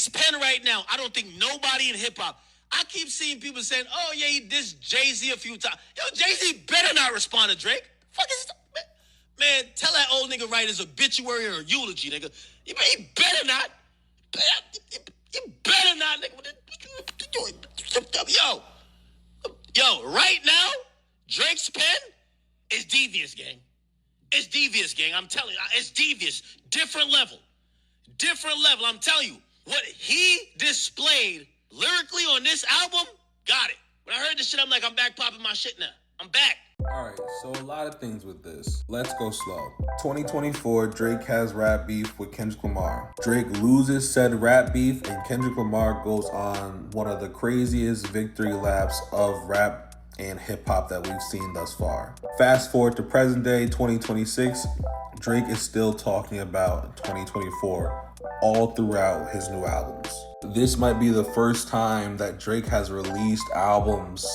Drake's pen right now, I don't think nobody in hip-hop, I keep seeing people saying, oh, yeah, he dissed Jay-Z a few times. Yo, Jay-Z better not respond to Drake. Fuck is this? Man, tell that old nigga write his obituary or eulogy, nigga. He better not. He better not, nigga. Yo, right now, Drake's pen is devious, gang. It's devious, gang. I'm telling you, it's devious. Different level. I'm telling you, what he displayed lyrically on this album, got it. When I heard this shit, I'm like, I'm back popping my shit now. I'm back. Alright, so a lot of things with this. Let's go slow. 2024, Drake has rap beef with Kendrick Lamar. Drake loses said rap beef, and Kendrick Lamar goes on one of the craziest victory laps of rap and hip-hop that we've seen thus far. Fast forward to present day, 2026, Drake is still talking about 2024 all throughout his new albums. This might be the first time that Drake has released albums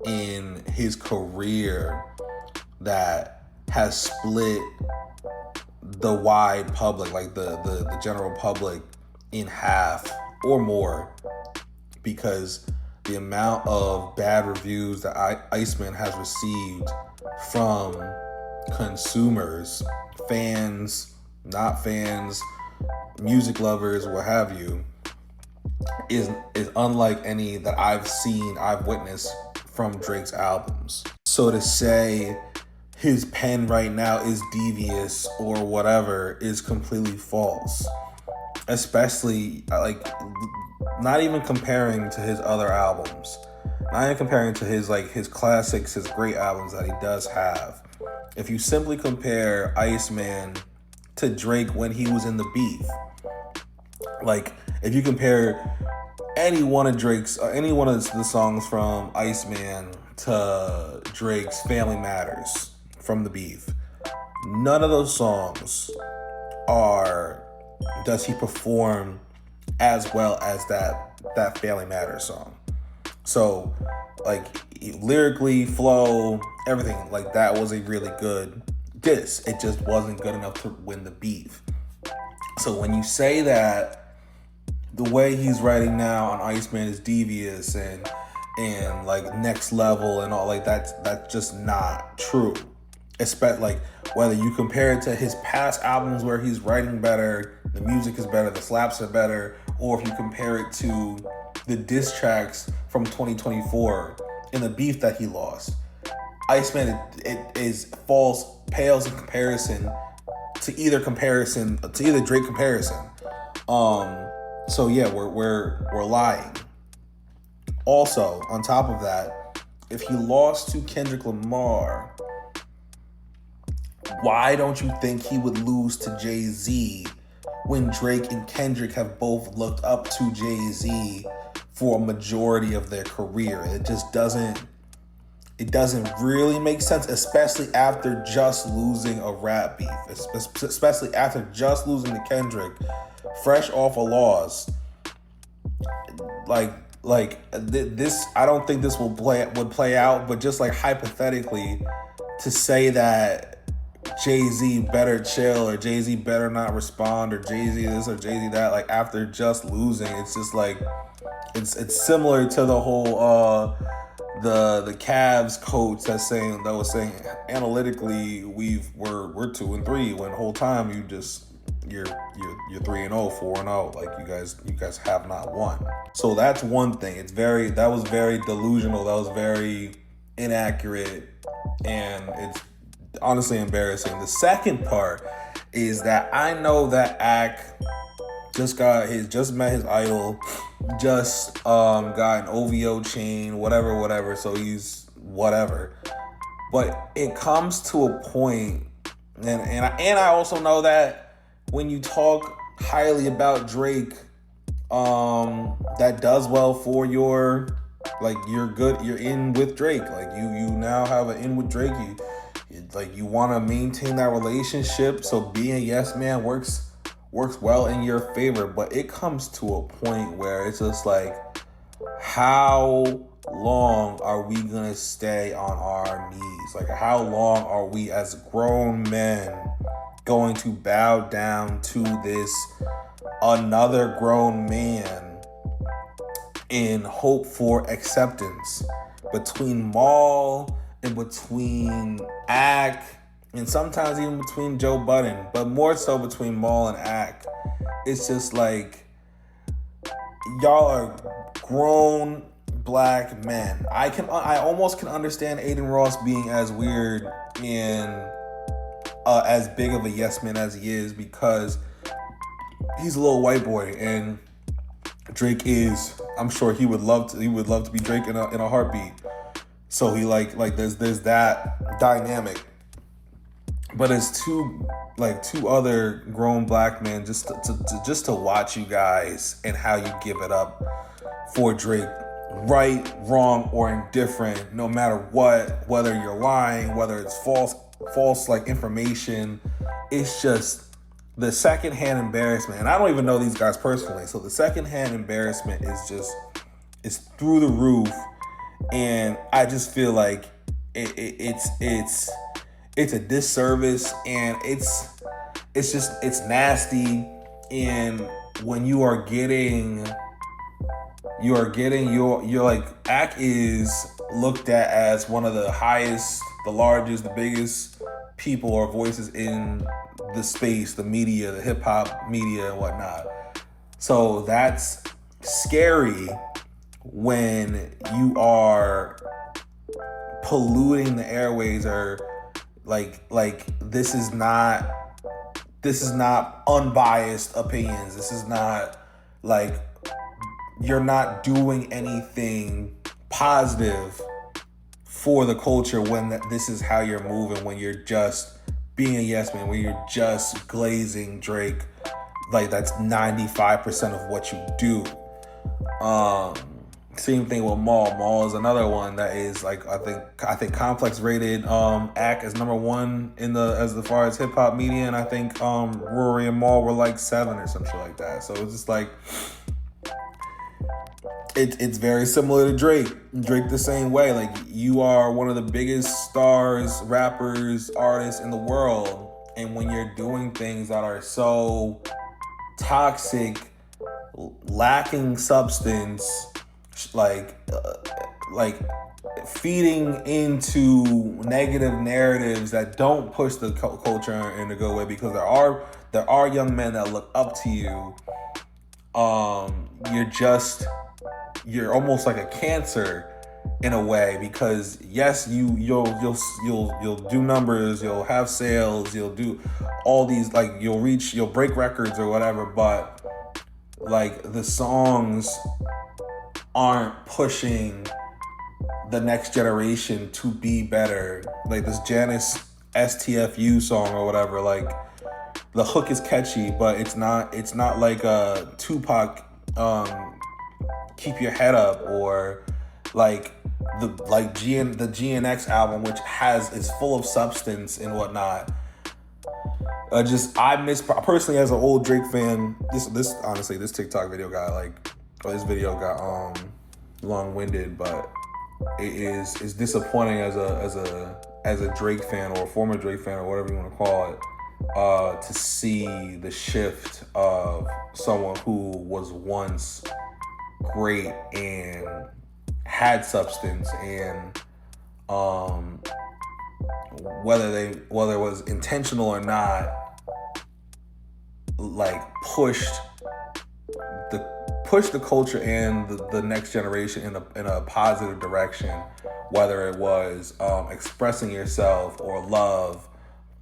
in his career that has split the wide public, like the general public, in half or more, because the amount of bad reviews that Iceman has received from consumers, fans, not fans, music lovers, what have you, is unlike any that I've witnessed from Drake's albums. So to say his pen right now is devious or whatever is completely false. Especially, like, not even comparing to his other albums. Not even comparing to his classics, his great albums that he does have. If you simply compare Iceman to Drake when he was in the beef, like, if you compare any one of the songs from Iceman to Drake's Family Matters from the beef, none of those songs does he perform as well as that Family Matters song. So, like, lyrically, flow, everything, like, that was a really good diss. It just wasn't good enough to win the beef. So when you say that the way he's writing now on Iceman is devious and like next level and all, like, that's just not true. Especially, like, whether you compare it to his past albums where he's writing better, the music is better, the slaps are better, or if you compare it to the diss tracks from 2024 and the beef that he lost, Iceman pales in comparison to either Drake comparison. So yeah, we're lying. Also, on top of that, if he lost to Kendrick Lamar, why don't you think he would lose to Jay-Z when Drake and Kendrick have both looked up to Jay-Z for a majority of their career? It just doesn't really make sense, especially after just losing a rap beef, especially after just losing to Kendrick, fresh off a loss. This, I don't think this would play out, but just like hypothetically, to say that Jay-Z better chill or Jay-Z better not respond or Jay-Z this or Jay-Z that, like, after just losing, it's just like it's similar to the whole the Cavs coach that was saying analytically we're 2-3 when the whole time you're 3-0, 4-0, like you guys have not won. So that's one thing. That was very delusional. That was very inaccurate, and it's honestly embarrassing. The second part is that I know that Ak just met his idol, just got an OVO chain, whatever. So he's whatever. But it comes to a point, and I also know that when you talk highly about Drake, that does well for you're in with Drake. Like you now have an in with Drake. You want to maintain that relationship, so being a yes man works well in your favor. But it comes to a point where it's just like, how long are we gonna stay on our knees? Like, how long are we as grown men going to bow down to this another grown man in hope for acceptance. Between Maul and between Ak, and sometimes even between Joe Budden, but more so between Maul and Ak. It's just like, y'all are grown black men. I almost can understand Aiden Ross being as weird and as big of a yes man as he is, because he's a little white boy, and Drake is. I'm sure he would love to be Drake in a heartbeat. So he like there's that dynamic. But as two other grown black men, just to watch you guys and how you give it up for Drake, right, wrong, or indifferent, no matter what, whether you're lying, whether it's false like information, it's just the secondhand embarrassment. And I don't even know these guys personally, so the secondhand embarrassment is through the roof, and I just feel like it's a disservice, and it's nasty. And when you're like, Ak is looked at as one of the highest, the largest, the biggest people or voices in the space, the media, the hip hop media and whatnot. So that's scary when you are polluting the airways, or like this is not unbiased opinions. This is not like, you're not doing anything positive for the culture when this is how you're moving, when you're just being a yes man, when you're just glazing Drake. Like, that's 95% of what you do. Same thing with Maul. Maul is another one that is like, I think Complex rated Ak as number 1 as far as hip hop media, and I think Rory and Maul were like 7 or some shit like that. So it's just like, it's very similar to Drake. Drake the same way. Like, you are one of the biggest stars, rappers, artists in the world, and when you're doing things that are so toxic, lacking substance, like feeding into negative narratives that don't push the culture in a good way, because there are young men that look up to you. You're almost like a cancer in a way, because yes, you'll do numbers, you'll have sales, you'll do all these, like, you'll break records or whatever, but like, the songs aren't pushing the next generation to be better. Like this Janice STFU song or whatever, like, the hook is catchy, but it's not like a Tupac Keep Your Head Up, or like the GNX album, which is full of substance and whatnot. I miss, personally, as an old Drake fan, this honestly, this TikTok video got long-winded, but it's disappointing as a Drake fan, or a former Drake fan, or whatever you want to call it, to see the shift of someone who was once great and had substance, and whether it was intentional or not, like, pushed the culture and the next generation in a positive direction, whether it was expressing yourself or love.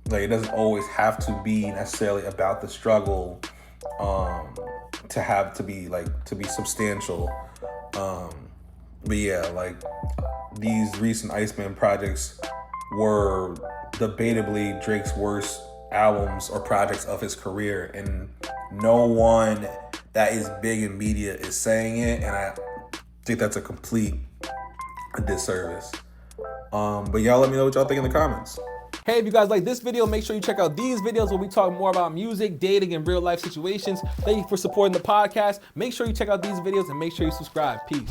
Like, it doesn't always have to be necessarily about the struggle to be substantial. But yeah, like, these recent Iceman projects were debatably Drake's worst albums or projects of his career, and no one that is big in media is saying it, and I think that's a complete disservice. But y'all let me know what y'all think in the comments. Hey, if you guys like this video, make sure you check out these videos where we talk more about music, dating, and real life situations. Thank you for supporting the podcast. Make sure you check out these videos and make sure you subscribe. Peace.